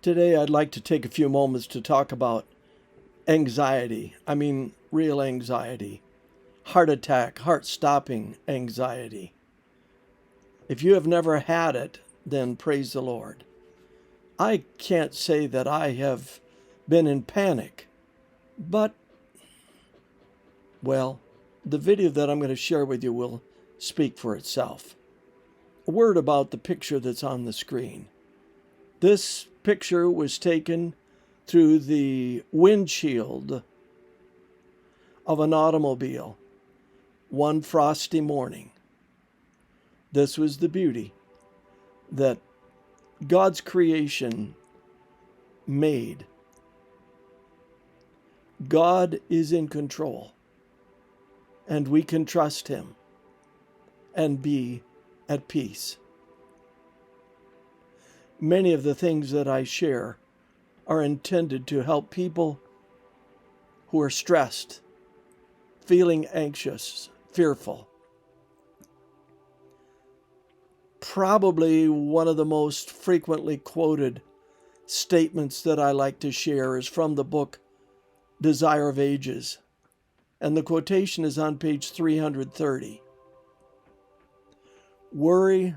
Today, I'd like to take a few moments to talk about anxiety. I mean, real anxiety. Heart attack, heart-stopping anxiety. If you have never had it, then praise the Lord. I can't say that I have been in panic, but, well, the video that I'm going to share with you will speak for itself. A word about the picture that's on the screen. This picture was taken through the windshield of an automobile one frosty morning. This was the beauty that God's creation made. God is in control, and we can trust Him and be at peace. Many of the things that I share are intended to help people who are stressed, feeling anxious, fearful. Probably one of the most frequently quoted statements that I like to share is from the book Desire of Ages, and the quotation is on page 330. Worry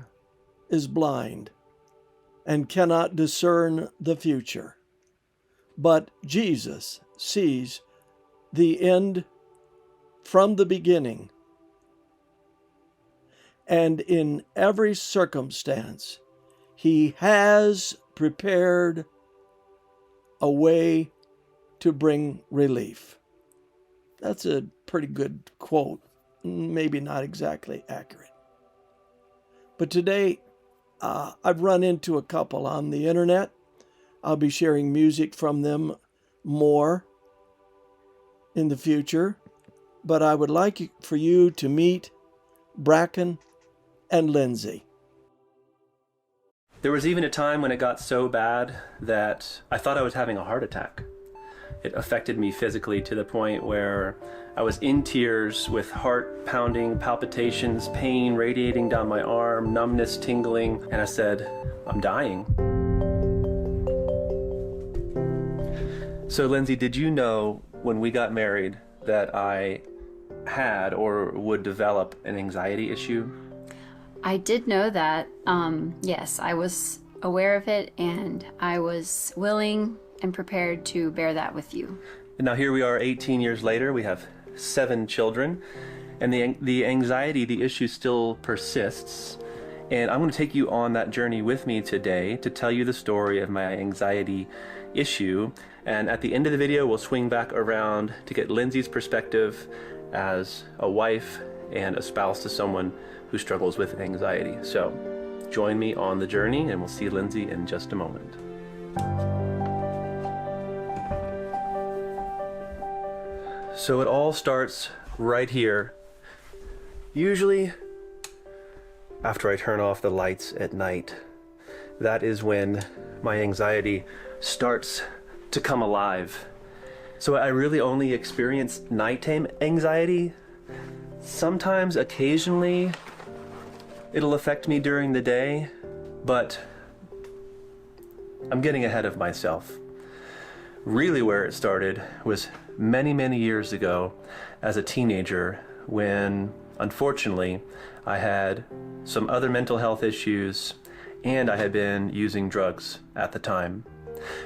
is blind and cannot discern the future, but Jesus sees the end from the beginning, and in every circumstance, He has prepared a way to bring relief. That's a pretty good quote, maybe not exactly accurate. But today, I've run into a couple on the internet. I'll be sharing music from them more in the future, but I would like for you to meet Bracken and Lindsey. There was even a time when it got so bad that I thought I was having a heart attack. It affected me physically to the point where I was in tears with heart pounding, palpitations, pain radiating down my arm, numbness tingling, and I said, I'm dying. So Lindsey, did you know when we got married that I had or would develop an anxiety issue? I did know that. Yes, I was aware of it, and I was willing and prepared to bear that with you. And now here we are 18 years later, we have 7 children, and the anxiety, the issue still persists. And I'm going to take you on that journey with me today to tell you the story of my anxiety issue. And at the end of the video, we'll swing back around to get Lindsey's perspective as a wife and a spouse to someone who struggles with anxiety. So join me on the journey, and we'll see Lindsey in just a moment. So it all starts right here. Usually after I turn off the lights at night, that is when my anxiety starts to come alive. So I really only experience nighttime anxiety. Sometimes, occasionally, it'll affect me during the day, but I'm getting ahead of myself. Really where it started was many, many years ago as a teenager when, unfortunately, I had some other mental health issues and I had been using drugs at the time.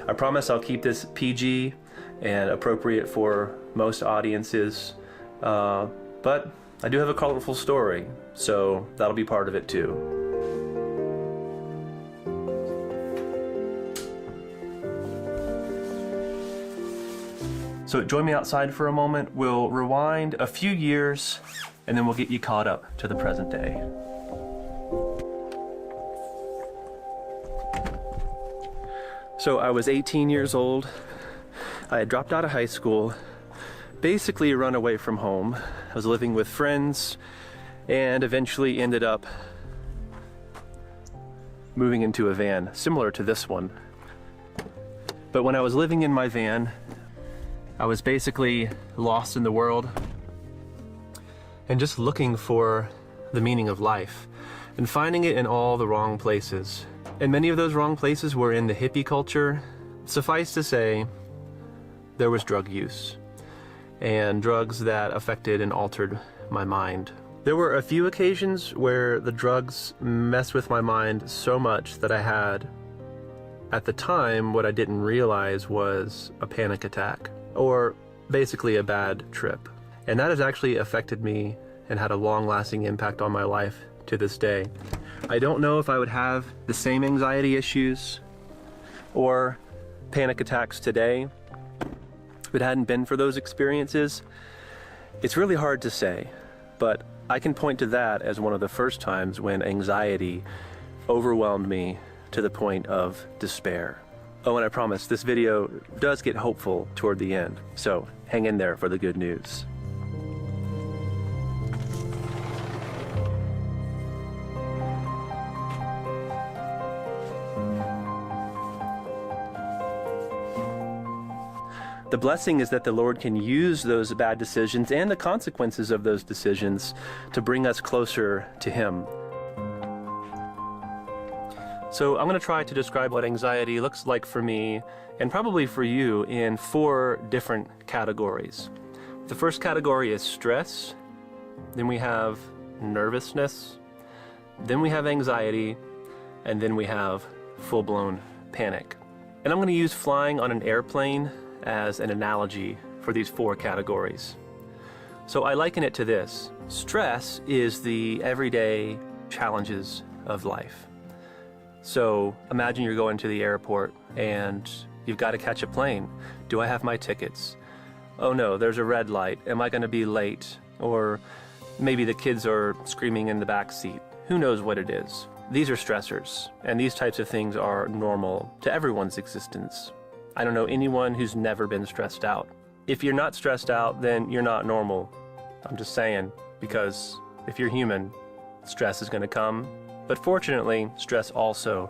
I promise I'll keep this PG and appropriate for most audiences, but I do have a colorful story, so that'll be part of it too. So join me outside for a moment. We'll rewind a few years and then we'll get you caught up to the present day. So I was 18 years old. I had dropped out of high school, basically run away from home. I was living with friends and eventually ended up moving into a van similar to this one. But when I was living in my van, I was basically lost in the world and just looking for the meaning of life and finding it in all the wrong places. And many of those wrong places were in the hippie culture. Suffice to say, there was drug use, and drugs that affected and altered my mind. There were a few occasions where the drugs messed with my mind so much that I had, at the time, what I didn't realize was a panic attack, or basically a bad trip. And that has actually affected me and had a long-lasting impact on my life to this day. I don't know if I would have the same anxiety issues or panic attacks today if it hadn't been for those experiences. It's really hard to say, but I can point to that as one of the first times when anxiety overwhelmed me to the point of despair. Oh, and I promise this video does get hopeful toward the end, so hang in there for the good news. The blessing is that the Lord can use those bad decisions and the consequences of those decisions to bring us closer to Him. So I'm going to try to describe what anxiety looks like for me, and probably for you, in 4 different categories. The first category is stress, then we have nervousness, then we have anxiety, and then we have full-blown panic. And I'm going to use flying on an airplane as an analogy for these 4 categories. So I liken it to this. Stress is the everyday challenges of life. So imagine you're going to the airport and you've got to catch a plane. Do I have my tickets? Oh no, there's a red light. Am I going to be late? Or maybe the kids are screaming in the back seat. Who knows what it is? These are stressors, and these types of things are normal to everyone's existence. I don't know anyone who's never been stressed out. If you're not stressed out, then you're not normal. I'm just saying, because if you're human, stress is going to come. But fortunately, stress also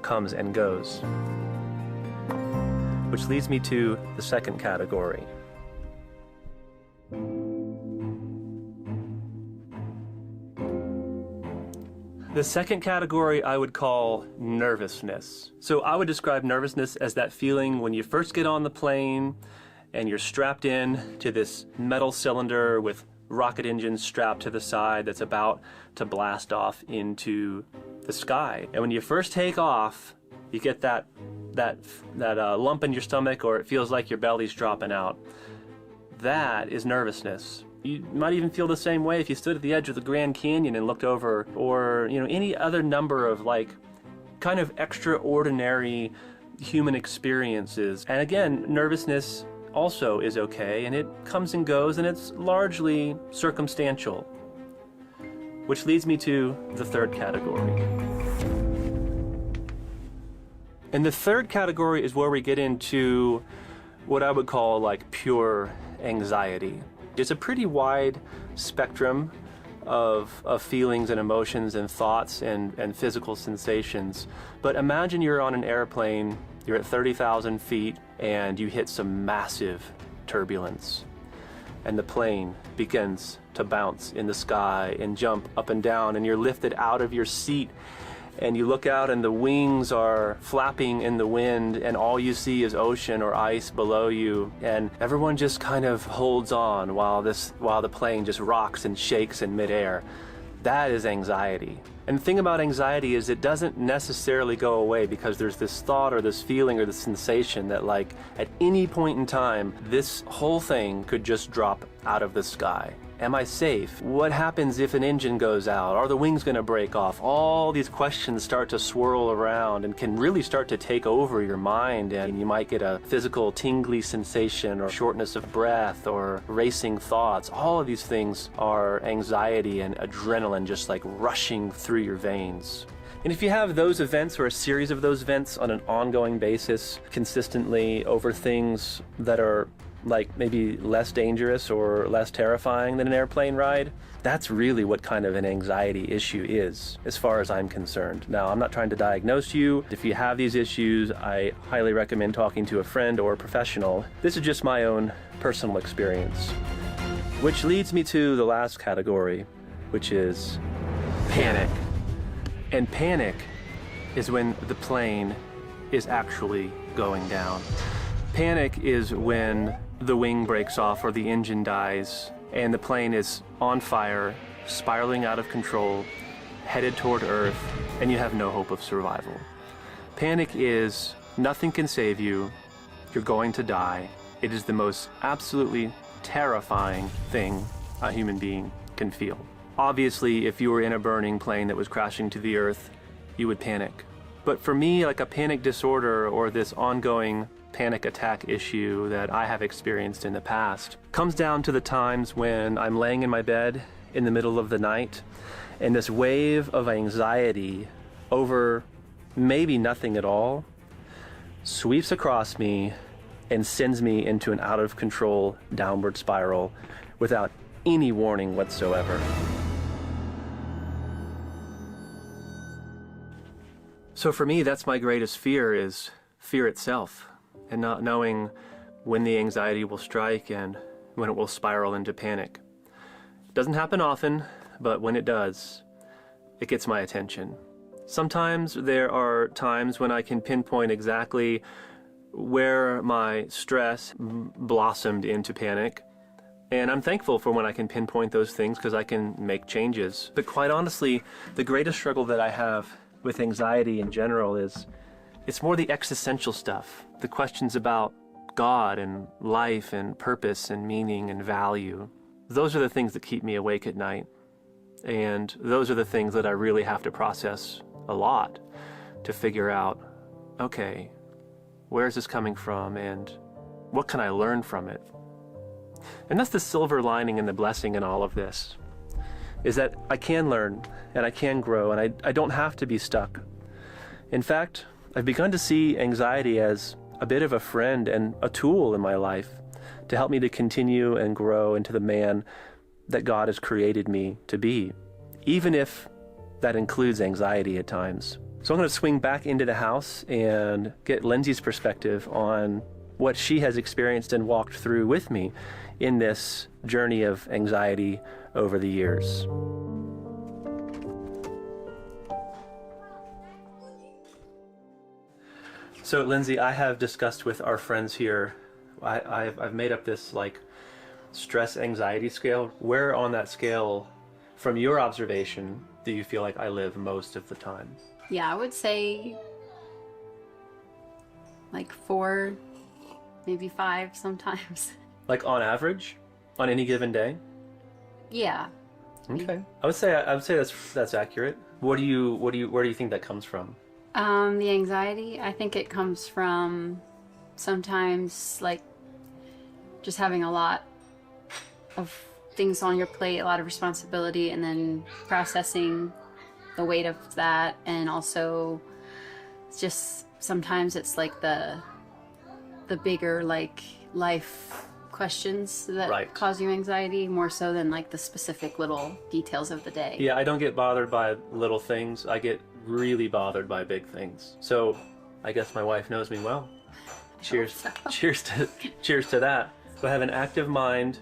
comes and goes. Which leads me to the second category. The second category I would call nervousness. So I would describe nervousness as that feeling when you first get on the plane and you're strapped in to this metal cylinder with rocket engines strapped to the side that's about to blast off into the sky. And when you first take off, you get that lump in your stomach, or it feels like your belly's dropping out. That is nervousness. You might even feel the same way if you stood at the edge of the Grand Canyon and looked over, or any other number of kind of extraordinary human experiences. And again, nervousness also is okay, and it comes and goes, and it's largely circumstantial. Which leads me to the third category. And the third category is where we get into what I would call pure anxiety. It's a pretty wide spectrum of feelings and emotions and thoughts and physical sensations. But imagine you're on an airplane, you're at 30,000 feet, and you hit some massive turbulence. And the plane begins to bounce in the sky and jump up and down, and you're lifted out of your seat. And you look out and the wings are flapping in the wind, and all you see is ocean or ice below you, and everyone just kind of holds on while the plane just rocks and shakes in midair. That is anxiety. And the thing about anxiety is it doesn't necessarily go away, because there's this thought or this feeling or this sensation that at any point in time, this whole thing could just drop out of the sky. Am I safe? What happens if an engine goes out? Are the wings going to break off? All these questions start to swirl around and can really start to take over your mind, and you might get a physical tingly sensation or shortness of breath or racing thoughts. All of these things are anxiety and adrenaline just rushing through your veins. And if you have those events or a series of those events on an ongoing basis, consistently over things that are maybe less dangerous or less terrifying than an airplane ride, that's really what kind of an anxiety issue is, as far as I'm concerned. Now, I'm not trying to diagnose you. If you have these issues, I highly recommend talking to a friend or a professional. This is just my own personal experience. Which leads me to the last category, which is panic. And panic is when the plane is actually going down. Panic is when the wing breaks off or the engine dies and the plane is on fire, spiraling out of control, headed toward Earth, and you have no hope of survival. Panic is nothing can save you, you're going to die. It is the most absolutely terrifying thing a human being can feel. Obviously, if you were in a burning plane that was crashing to the earth, you would panic. But for me, like a panic disorder or this ongoing panic attack issue that I have experienced in the past comes down to the times when I'm laying in my bed in the middle of the night and this wave of anxiety over maybe nothing at all sweeps across me and sends me into an out of control downward spiral without any warning whatsoever. So for me, that's my greatest fear, is fear itself, and not knowing when the anxiety will strike and when it will spiral into panic. It doesn't happen often, but when it does, it gets my attention. Sometimes there are times when I can pinpoint exactly where my stress blossomed into panic, and I'm thankful for when I can pinpoint those things because I can make changes. But quite honestly, the greatest struggle that I have with anxiety in general is it's more the existential stuff, the questions about God and life and purpose and meaning and value. Those are the things that keep me awake at night, and those are the things that I really have to process a lot to figure out, okay, where is this coming from and what can I learn from it? And that's the silver lining and the blessing in all of this, is that I can learn and I can grow and I don't have to be stuck. In fact, I've begun to see anxiety as a bit of a friend and a tool in my life to help me to continue and grow into the man that God has created me to be, even if that includes anxiety at times. So I'm going to swing back into the house and get Lindsey's perspective on what she has experienced and walked through with me in this journey of anxiety over the years. So Lindsey, I have discussed with our friends here, I've made up this like stress anxiety scale. Where on that scale, from your observation, do you feel like I live most of the time? Yeah, I would say like 4, maybe 5 sometimes. Like on average, on any given day? Yeah. Okay. I would say that's accurate. Where do you think that comes from? The anxiety, I think it comes from sometimes like just having a lot of things on your plate, a lot of responsibility, and then processing the weight of that, and also just sometimes it's like the bigger like life questions that cause you anxiety more so than like the specific little details of the day. Yeah, I don't get bothered by little things. I get really bothered by big things. So I guess my wife knows me well. Cheers. So. Cheers to that. So I have an active mind.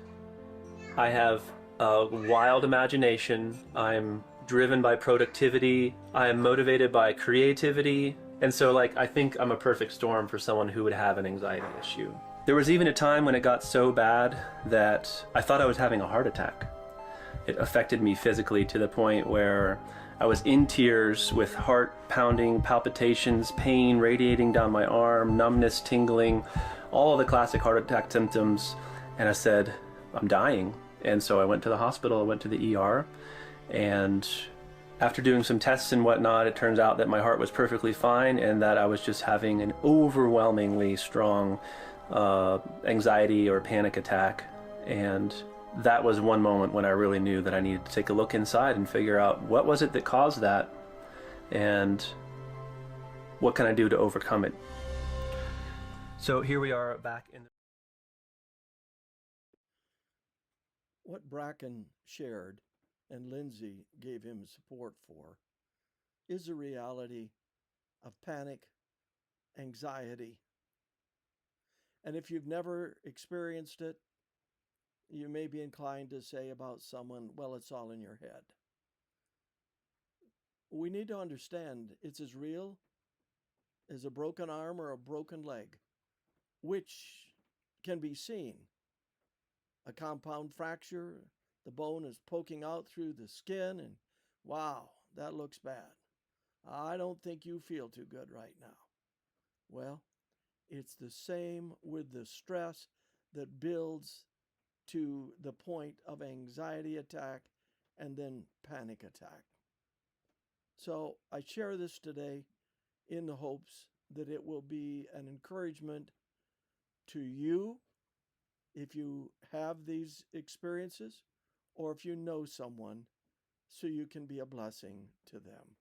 I have a wild imagination. I'm driven by productivity. I am motivated by creativity. And so like I think I'm a perfect storm for someone who would have an anxiety issue. There was even a time when it got so bad that I thought I was having a heart attack. It affected me physically to the point where I was in tears with heart pounding, palpitations, pain radiating down my arm, numbness, tingling, all of the classic heart attack symptoms. And I said, I'm dying. And so I went to the hospital, I went to the ER, and after doing some tests and whatnot, it turns out that my heart was perfectly fine and that I was just having an overwhelmingly strong anxiety or panic attack. And that was one moment when I really knew that I needed to take a look inside and figure out what was it that caused that and what can I do to overcome it. So here we are back in What Bracken shared and Lindsey gave him support for is a reality of panic, anxiety. And if you've never experienced it, you may be inclined to say about someone, well, it's all in your head. We need to understand it's as real is a broken arm or a broken leg, which can be seen. A compound fracture, the bone is poking out through the skin, and wow, that looks bad. I don't think you feel too good right now. Well, it's the same with the stress that builds to the point of anxiety attack and then panic attack. So I share this today in the hopes that it will be an encouragement to you if you have these experiences or if you know someone, so you can be a blessing to them.